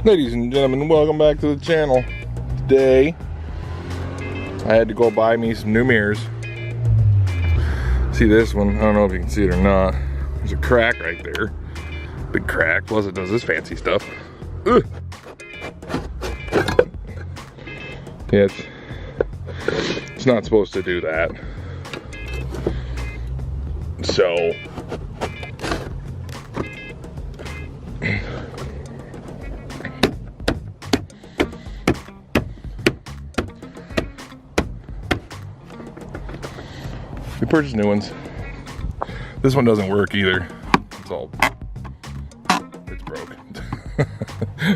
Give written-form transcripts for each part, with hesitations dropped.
Ladies and gentlemen, welcome back to the channel. Today, I had to go buy me some new mirrors. See this one? I don't know if you can see it or not. There's a crack right there. Big crack, plus it does this fancy stuff. Ugh. Yeah, it's not supposed to do that. So, we purchased new ones. This one doesn't work either. It's broke.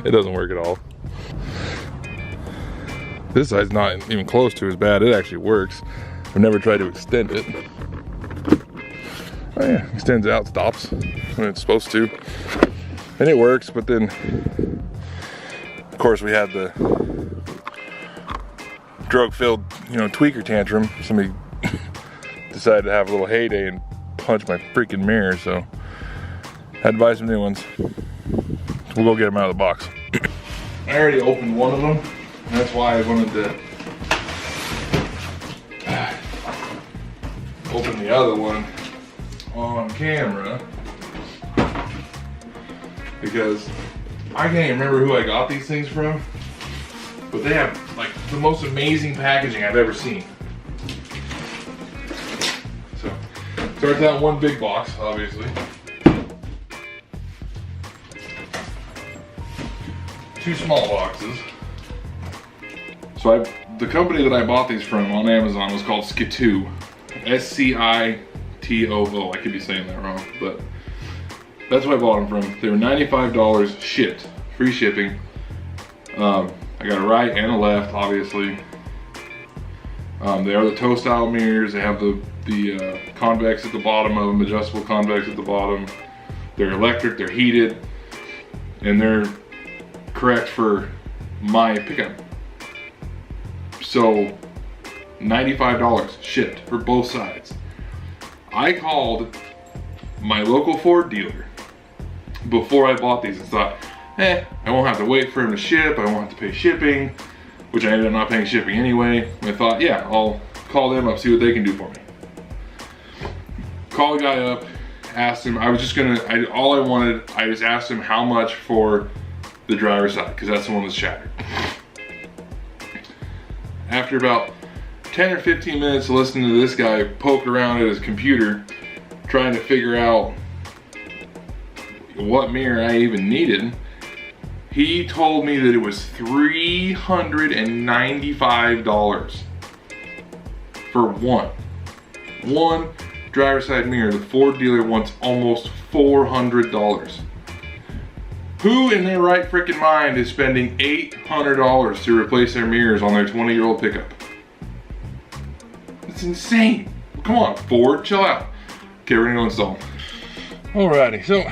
It doesn't work at all. This side's not even close to as bad. It actually works. I've never tried to extend it. Oh yeah, extends out, stops when it's supposed to. And it works, but then, of course, we had the drug-filled, tweaker tantrum. Somebody decided to have a little heyday and punch my freaking mirror, so had to buy some new ones. We'll go get them out of the box. I already opened one of them, and that's why I wanted to open the other one on camera, because I can't even remember who I got these things from, but they have like the most amazing packaging I've ever seen. So, starts out one big box, obviously. Two small boxes. So the company that I bought these from on Amazon was called Skitoo. S-C-I-T-O-O. I could be saying that wrong, but that's what I bought them from. They were $95 shipped, free shipping. I got a right and a left, obviously. They are the toe style mirrors. They have the convex at the bottom of them, adjustable convex at the bottom. They're electric, they're heated, and they're correct for my pickup. So $95 shipped for both sides. I called my local Ford dealer before I bought these and thought, I won't have to wait for him to ship, I won't have to pay shipping, which I ended up not paying shipping anyway. I thought, yeah, I'll call them up, see what they can do for me. Call the guy up, asked him, I just asked him how much for the driver's side, because that's the one that's shattered. After about 10 or 15 minutes of listening to this guy poke around at his computer, trying to figure out what mirror I even needed, he told me that it was $395 for one driver's side mirror. The Ford dealer wants almost $400. Who in their right freaking mind is spending $800 to replace their mirrors on their 20-year-old pickup? It's insane. Come on, Ford, chill out. Okay, we're gonna go install. Alrighty, so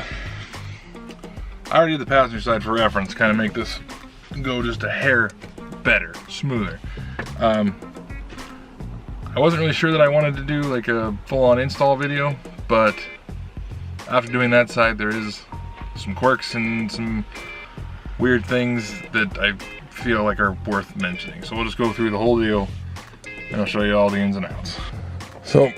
I already did the passenger side for reference, kind of make this go just a hair better, smoother. I wasn't really sure that I wanted to do like a full-on install video, but after doing that side, there is some quirks and some weird things that I feel like are worth mentioning. So we'll just go through the whole deal and I'll show you all the ins and outs. So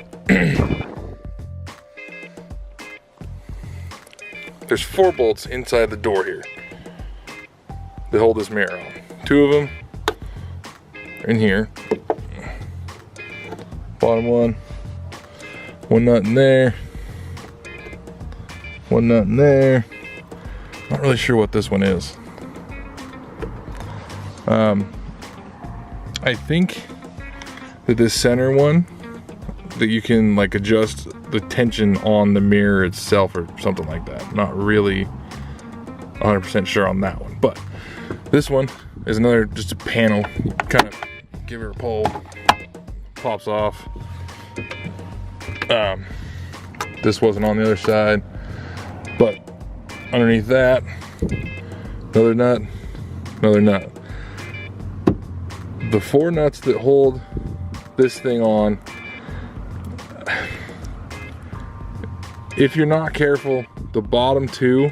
there's 4 bolts inside the door here that hold this mirror on. 2 of them are in here. Bottom one nut in there, 1 nut in there. Not really sure what this one is. I think that this center one, that you can like adjust the tension on the mirror itself or something like that. Not really 100% sure on that one, but this one is another, just a panel. You kind of give her a pull, pops off. This wasn't on the other side, but underneath that, another nut, another nut. The 4 nuts that hold this thing on, if you're not careful, the bottom 2,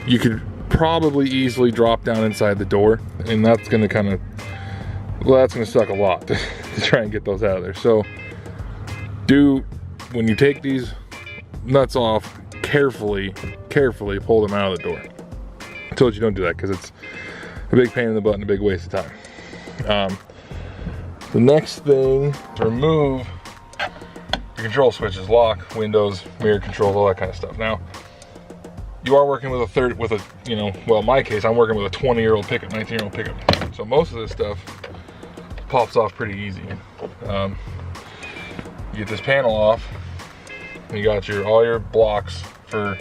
you could probably easily drop down inside the door, and that's gonna kind of, well, that's gonna suck a lot to try and get those out of there. So when you take these nuts off, carefully pull them out of the door. I told you don't do that because it's a big pain in the butt and a big waste of time. The next thing, to remove your control switches, lock, windows, mirror controls, all that kind of stuff. Now, you are working with well, in my case, I'm working with a 20-year-old pickup, 19-year-old pickup. So most of this stuff pops off pretty easy. You get this panel off, and you got all your blocks for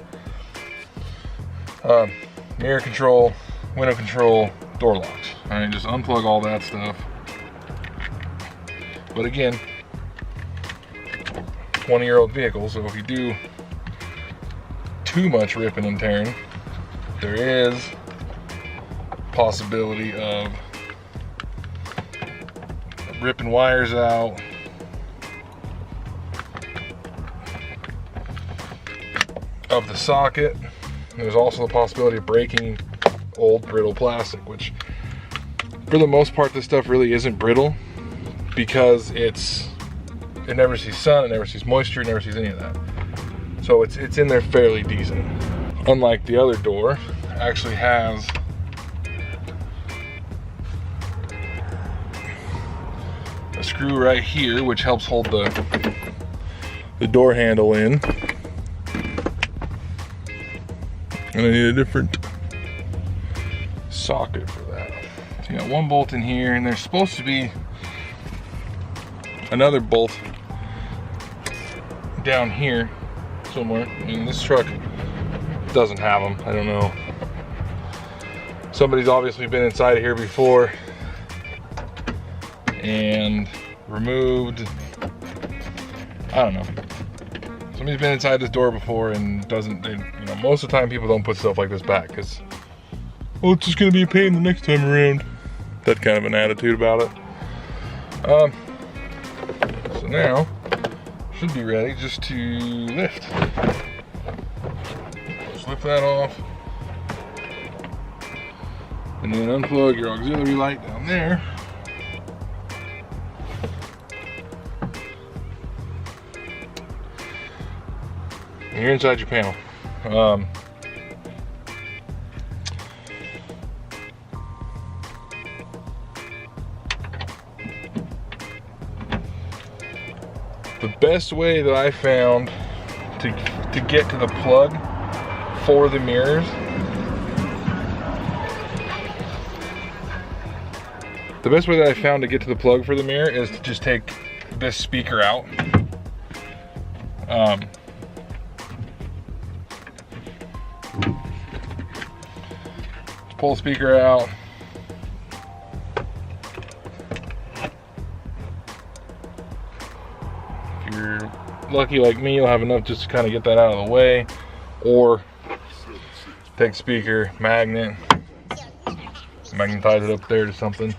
mirror control, window control, door locks. All right, just unplug all that stuff. But again, 20-year-old vehicle, so if you do too much ripping and tearing, there is possibility of ripping wires out, of the socket. There's also the possibility of breaking old brittle plastic, which for the most part this stuff really isn't brittle because it never sees sun, it never sees moisture, it never sees any of that. So it's in there fairly decent. Unlike the other door, it actually has a screw right here which helps hold the door handle in. And I need a different socket for that. So you got one bolt in here, and there's supposed to be another bolt down here somewhere. And this truck doesn't have them. I don't know. Somebody's obviously been inside of here before and removed, I don't know. Somebody's been inside this door before and most of the time people don't put stuff like this back because, well, it's just gonna be a pain the next time around. That kind of an attitude about it. So now, should be ready just to lift. Just lift that off. And then unplug your auxiliary light down there. And you're inside your panel. The best way that I found to get to the plug for the mirrors, the best way that I found to get to the plug for the mirror is to just take this speaker out. Pull the speaker out. If you're lucky like me, you'll have enough just to kind of get that out of the way, or take speaker, magnet, magnetize it up there to something.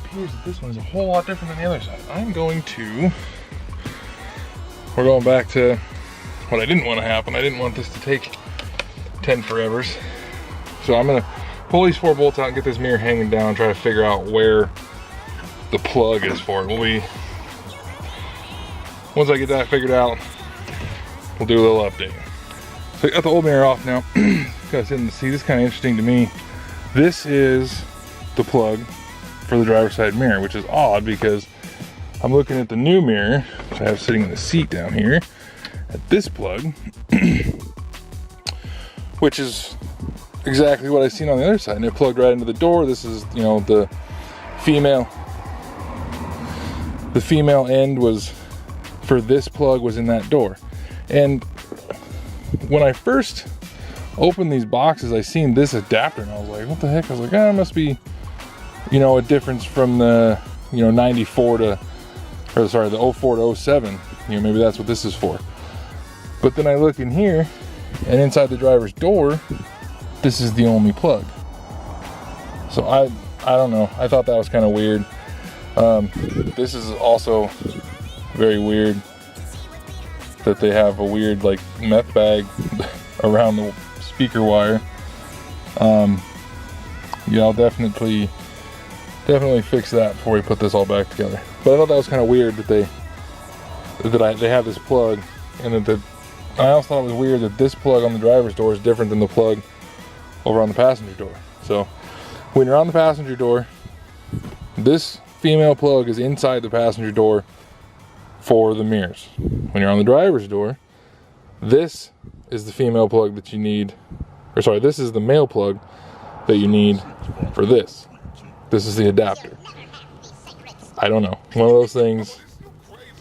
Appears that this one is a whole lot different than the other side. We're going back to what I didn't want to happen. I didn't want this to take 10 forevers. So I'm gonna pull these 4 bolts out and get this mirror hanging down and try to figure out where the plug is for it. Once I get that figured out, we'll do a little update. So I got the old mirror off now. You guys didn't see, this is kind of interesting to me. This is the plug for the driver's side mirror, which is odd because I'm looking at the new mirror, which I have sitting in the seat down here, at this plug, which is exactly what I've seen on the other side, and it plugged right into the door. This is, the female end was for this plug was in that door. And when I first opened these boxes, I seen this adapter and I was like, what the heck? I was like, it must be, a difference from the, 94 to, or sorry, the 04 to 07, maybe that's what this is for. But then I look in here, and inside the driver's door, this is the only plug. So I don't know, I thought that was kind of weird. This is also very weird. that they have a weird like meth bag around the speaker wire. Yeah, I'll definitely fix that before we put this all back together. But I thought that was kind of weird that they have this plug, and that I also thought it was weird that this plug on the driver's door is different than the plug over on the passenger door. So when you're on the passenger door, this female plug is inside the passenger door for the mirrors. When you're on the driver's door, this is the female plug that you need, or sorry, this is the male plug that you need for this. This is the adapter. I don't know. One of those things,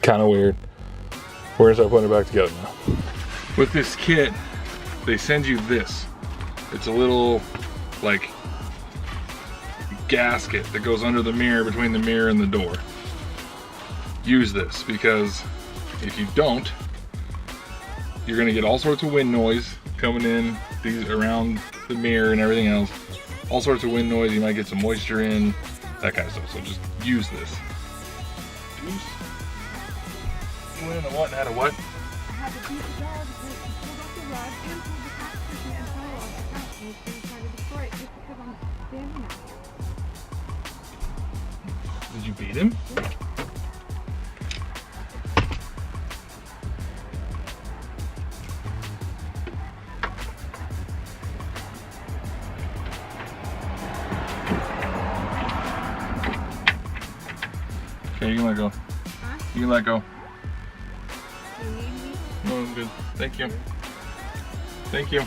kind of weird. We're gonna start putting it back together now. With this kit, they send you this. It's a little, like, gasket that goes under the mirror, between the mirror and the door. Use this, because if you don't, you're gonna get all sorts of wind noise coming in these around the mirror and everything else. All sorts of wind noise, you might get some moisture in, that kind of stuff. So just use this. You went in the what and had a what? I had to beat the dog because he pulled off the rug and pulled the couch cushion and fell off the couch, and he's going to try to destroy it just because I'm standing there. Did you beat him? Yeah. Okay, you can let go. Huh? You can let go. You need me? No, I'm good. Thank you. Thank you.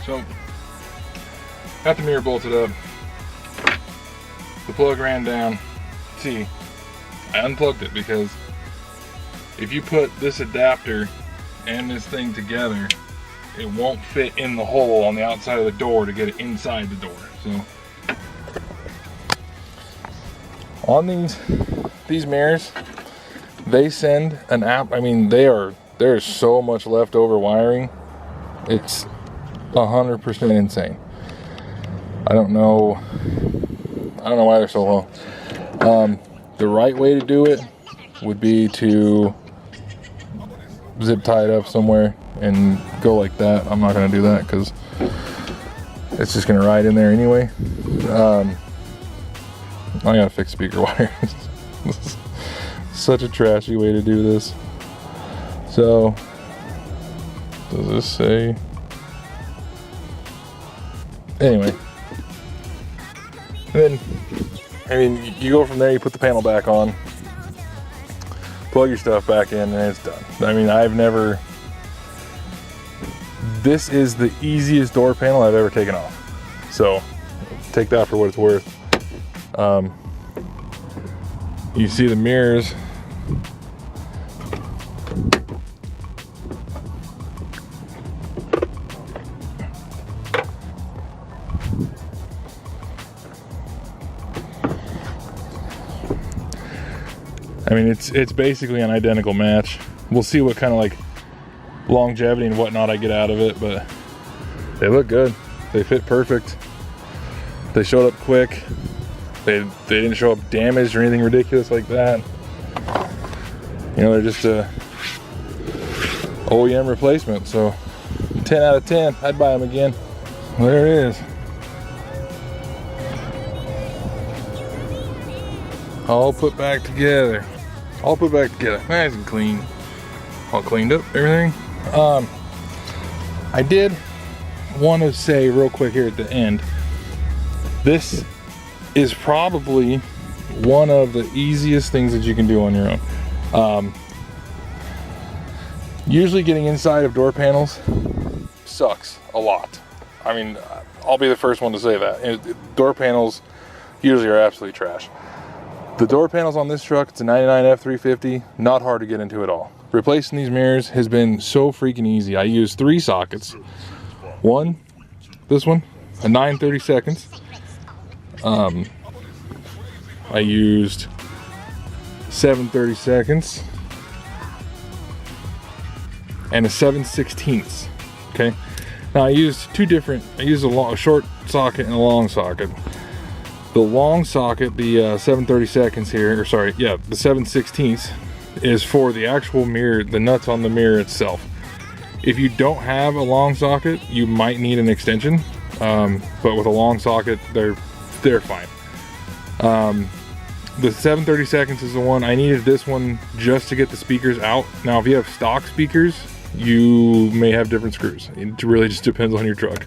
So, got the mirror bolted up. The plug ran down. See, I unplugged it because if you put this adapter and this thing together, it won't fit in the hole on the outside of the door to get it inside the door. So, on these mirrors, they send an app. I mean, there's so much leftover wiring. It's 100% insane. I don't know why they're so low. The right way to do it would be to zip tie it up somewhere and go like that. I'm not going to do that because it's just going to ride in there anyway. I gotta fix speaker wires. This is such a trashy way to do this. So, does this say? Anyway, and then, I mean, you go from there, you put the panel back on, plug your stuff back in, and it's done. I mean, this is the easiest door panel I've ever taken off. So, take that for what it's worth. You see the mirrors. I mean, it's basically an identical match. We'll see what kind of like longevity and whatnot I get out of it, but they look good. They fit perfect. They showed up quick. They didn't show up damaged or anything ridiculous like that. You know, they're just a OEM replacement. So 10 out of 10, I'd buy them again. There it is. All put back together. All put back together. Nice and clean. All cleaned up, everything. I did want to say real quick here at the end, this is probably one of the easiest things that you can do on your own. Usually getting inside of door panels sucks a lot. I mean, I'll be the first one to say that. Door panels usually are absolutely trash. The door panels on this truck, it's a 99 F350, not hard to get into at all. Replacing these mirrors has been so freaking easy. I used 3 sockets. This one, a 9/32. I used 7/32 and a 7/16. Okay. Now I used two different. I used a short socket and a long socket. The long socket, the 7/32 here, or sorry, yeah, the 7/16 is for the actual mirror, the nuts on the mirror itself. If you don't have a long socket, you might need an extension, but with a long socket, they're fine. The 7/32 is the one I needed. This one just to get the speakers out. Now, if you have stock speakers, you may have different screws. It really just depends on your truck.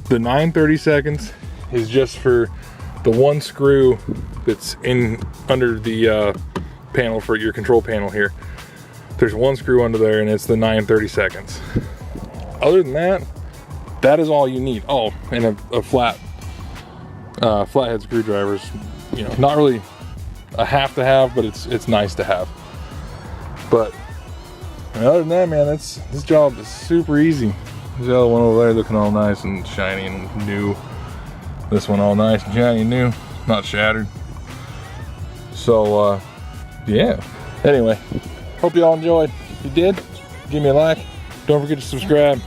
The 9/32 is just for the one screw that's in under the panel for your control panel here. There's one screw under there, and it's the 9/32. Other than that, that is all you need. Oh, and a flathead screwdrivers. You know, not really a have to have, but it's nice to have. But other than that, man, this job is super easy. There's the other one over there looking all nice and shiny and new. This one all nice and shiny and new, not shattered. So yeah. Anyway, hope you all enjoyed. If you did, give me a like. Don't forget to subscribe.